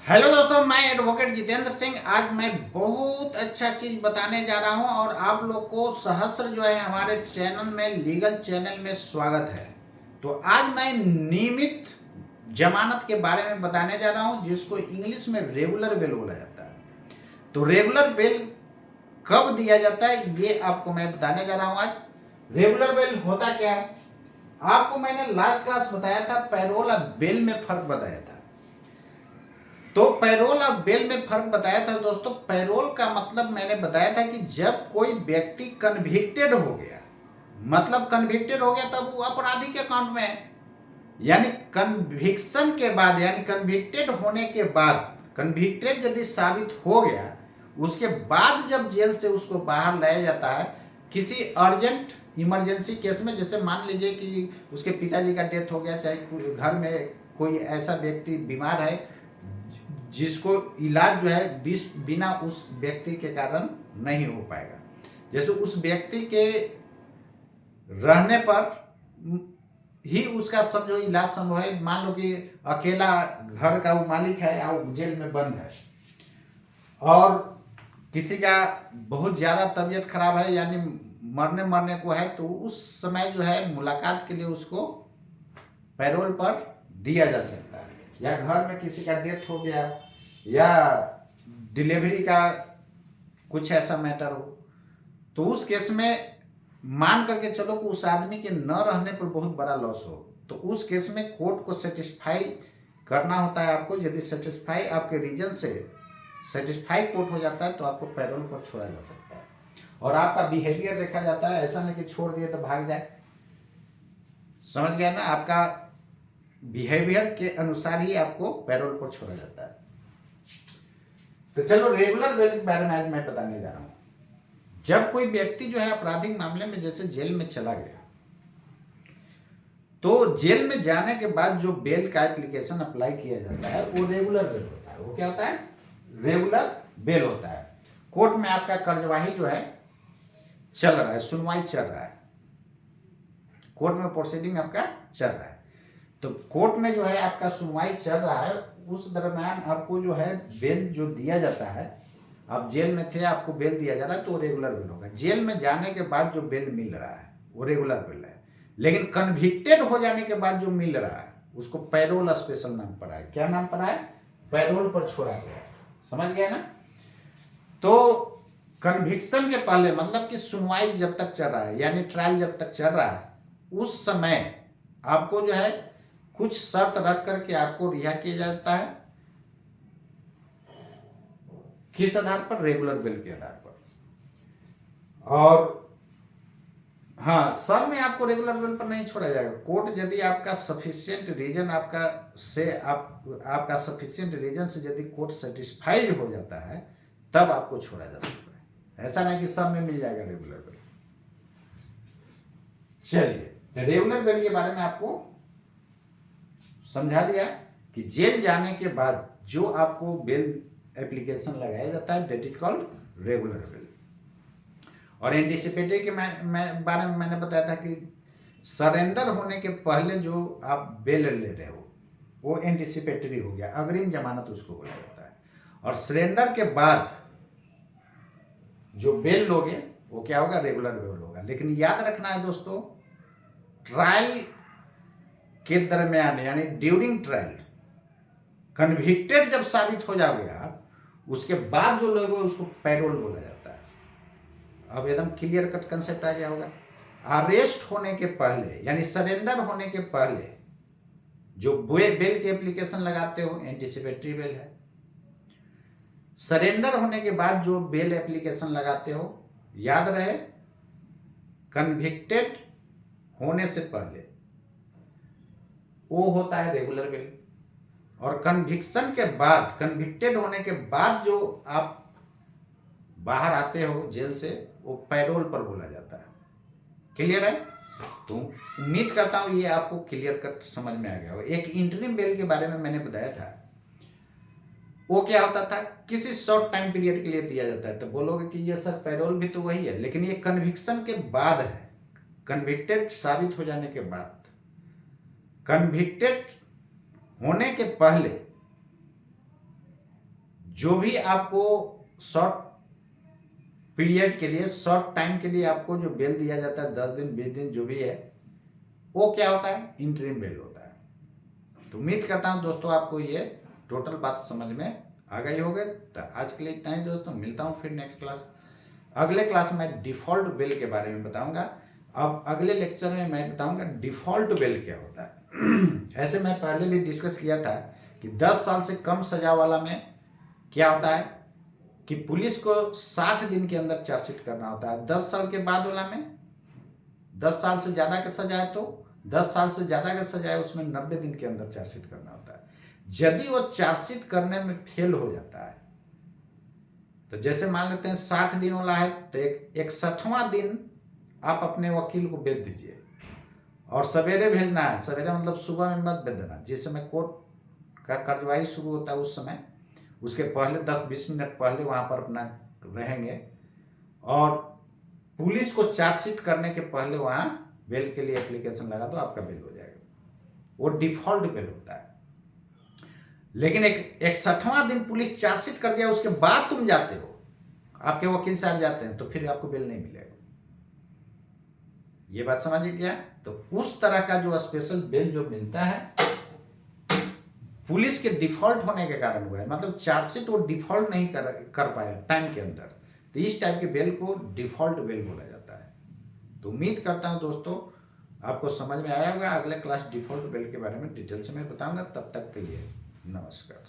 Hello दोस्तों, मैं advocate Jitendra Singh. आज मैं बहुत अच्छा चीज बताने जा रहा हूं और आप लोग को सहस्र जो है हमारे चैनल में, लीगल चैनल में स्वागत है। तो आज मैं नियमित जमानत के बारे में बताने जा रहा हूं, जिसको इंग्लिश में रेगुलर बेल बोला जाता है। तो रेगुलर बेल कब दिया जाता है ये आपको मैं बताने जा रहा हूं। आज रेगुलर बेल होता क्या है, आपको मैंने लास्ट क्लास बताया था, पैरोल और बेल में फर्क बताया था। तो पैरोल और बेल में फर्क बताया था दोस्तों। पैरोल का मतलब मैंने बताया था कि जब कोई व्यक्ति कन्विक्टेड हो गया, मतलब कन्विक्टेड हो गया तब वो अपराधी के अकाउंट में है। यानी कन्विक्शन के बाद, यानी कन्विक्टेड होने के बाद, कन्विक्टेड यदि साबित हो गया, उसके बाद जब जेल से उसको बाहर लाया जाता है किसी अर्जेंट इमरजेंसी केस में, जैसे मान लीजिए कि उसके पिताजी का डेथ हो गया, चाहे घर में कोई ऐसा व्यक्ति बीमार है जिसको इलाज जो है बिना उस व्यक्ति के कारण नहीं हो पाएगा। जैसे उस व्यक्ति के रहने पर ही उसका समझो इलाज संभव है। मान लो कि अकेला घर का वो मालिक है और जेल में बंद है, और किसी का बहुत ज़्यादा तबीयत खराब है, यानी मरने को है, तो उस समय जो है मुलाकात के लिए उसको पैरोल पर दिया जा सकता है। या घर में किसी का डेथ हो गया, या डिलीवरी का कुछ ऐसा मैटर हो, तो उस केस में मान करके चलो कि उस आदमी के न रहने पर बहुत बड़ा लॉस हो, तो उस केस में कोर्ट को सेटिस्फाई करना होता है आपको। यदि सेटिस्फाई आपके रीजन से सेटिस्फाई कोर्ट हो जाता है तो आपको पैरोल पर छोड़ा जा सकता है, और आपका बिहेवियर देखा जाता है। ऐसा नहीं कि छोड़ दिए तो भाग जाए, समझ गया ना। आपका बिहेवियर के अनुसार ही आपको पैरोल पर छोड़ा जाता है। तो चलो रेगुलर बेल के बारे में आज मैं बताने जा रहा हूं। जब कोई व्यक्ति जो है आपराधिक मामले में जैसे जेल में चला गया, तो जेल में जाने के बाद जो बेल का एप्लीकेशन अप्लाई किया जाता है वो रेगुलर बेल होता है। वो क्या होता है? रेगुलर बेल होता है। कोर्ट में आपका कार्यवाही जो है चल रहा है, सुनवाई चल रहा है, कोर्ट में प्रोसीडिंग आपका चल रहा है। तो कोर्ट में जो है आपका सुनवाई चल रहा है, उस दरम्यान आपको जो है बेल जो दिया जाता है, आप जेल में थे, आपको बेल दिया जा रहा है, तो रेगुलर बेल होगा। जेल में जाने के बाद जो बेल मिल रहा है वो रेगुलर बेल है। लेकिन कन्विक्टेड हो जाने के बाद जो मिल रहा है उसको पैरोल स्पेशल नाम पड़ा है। क्या नाम पड़ा है? पैरोल पर छोड़ा गया। समझ गया ना। तो कन्विक्शन के पहले, मतलब कि सुनवाई जब तक चल रहा है, यानी ट्रायल जब तक चल रहा है, उस समय आपको जो है कुछ शर्त रख करके आपको रिहा किया जाता है। किस आधार पर? रेगुलर बेल के आधार पर। और हाँ, सब में आपको रेगुलर बेल पर नहीं छोड़ा जाएगा। कोर्ट यदि आपका सफिशिएंट रीजन आपका सफिशिएंट रीजन से यदि कोर्ट सेटिस्फाइड हो जाता है तब आपको छोड़ा जा सकता है। ऐसा नहीं कि सब में मिल जाएगा रेगुलर बेल। चलिए, रेगुलर बेल के बारे में आपको समझा दिया कि जेल जाने के बाद जो आपको बेल एप्लीकेशन लगाया जाता है, that is called regular bail. और एंटीसिपेटरी के बारे में मैंने बताया था कि सरेंडर होने के पहले जो आप बेल ले रहे हो वो एंटीसिपेटरी हो गया, अग्रिम जमानत उसको बोला जाता है। और सरेंडर के बाद जो बेल लोगे वो क्या होगा? रेगुलर बेल होगा। लेकिन याद रखना है दोस्तों, ट्रायल के दरमियान, यानी ड्यूरिंग ट्रायल, कन्विक्टेड जब साबित हो जाओगे आप, उसके बाद जो लोग उसको पैरोल बोला जाता है। अब एकदम क्लियर कट कंसेप्ट आ गया होगा। अरेस्ट होने के पहले, यानी सरेंडर होने के पहले जो बेल के एप्लीकेशन लगाते हो, एंटीसिपेटरी बेल है। सरेंडर होने के बाद जो बेल एप्लीकेशन लगाते हो, याद रहे, कन्विक्टेड होने से पहले वो होता है रेगुलर बेल। और कन्विक्शन के बाद, कन्विक्टेड होने के बाद जो आप बाहर आते हो जेल से, वो पैरोल पर बोला जाता है। क्लियर है? तो उम्मीद करता हूं ये आपको क्लियर कट समझ में आ गया हो। एक इंटरिम बेल के बारे में मैंने बताया था, वो क्या होता था? किसी शॉर्ट टाइम पीरियड के लिए दिया जाता है। तो बोलोगे कि ये सर पैरोल भी तो वही है, लेकिन ये कन्विक्शन के बाद है, कन्विक्टेड साबित हो जाने के बाद। कन्विक्टेड होने के पहले जो भी आपको शॉर्ट पीरियड के लिए, शॉर्ट टाइम के लिए आपको जो बेल दिया जाता है, 10 दिन 20 दिन जो भी है, वो क्या होता है? इंटरिम बेल होता है। तो उम्मीद करता हूँ दोस्तों आपको ये टोटल बात समझ में आ गई होगी। तो आज के लिए इतना ही दोस्तों, मिलता हूँ फिर नेक्स्ट क्लास। अगले क्लास में डिफ़ॉल्ट बेल के बारे में बताऊंगा। अब अगले लेक्चर में मैं बताऊंगा डिफ़ॉल्ट बेल क्या होता है। ऐसे मैं पहले भी डिस्कस किया था कि 10 साल से कम सजा वाला में क्या होता है कि पुलिस को 60 दिन के अंदर चार्जशीट करना होता है। 10 साल के बाद वाला में 10 साल से ज़्यादा का सजा है तो 10 साल से ज़्यादा का सजा है, उसमें 90 दिन के अंदर चार्जशीट करना होता है। यदि वो चार्जशीट करने में फेल हो जाता है, तो जैसे मान लेते हैं 60 दिन वाला है, तो 61वां दिन आप अपने वकील को भेज दीजिए, और सवेरे भेजना है। सवेरे मतलब सुबह में मत भेज देना, जिस समय कोर्ट का कार्यवाही शुरू होता है उस समय, उसके पहले 10-20 मिनट पहले वहाँ पर अपना रहेंगे, और पुलिस को चार्जशीट करने के पहले वहाँ बेल के लिए एप्लीकेशन लगा दो, आपका बेल हो जाएगा। वो डिफ़ॉल्ट बेल होता है। लेकिन 61वां दिन पुलिस चार्जशीट कर दिया, उसके बाद तुम जाते हो, आपके वकील साहब जाते हैं, तो फिर आपको बेल नहीं मिलेगा। ये बात समझिए क्या? तो उस तरह का जो स्पेशल बेल जो मिलता है, पुलिस के डिफ़ॉल्ट होने के कारण हुआ है, मतलब चार्जशीट वो डिफ़ॉल्ट नहीं कर पाया टाइम के अंदर, तो इस टाइप के बेल को डिफ़ॉल्ट बेल बोला जाता है। तो उम्मीद करता हूं दोस्तों आपको समझ में आया होगा। अगले क्लास डिफ़ॉल्ट बेल के बारे में डिटेल से मैं बताऊंगा। तब तक के लिए नमस्कार।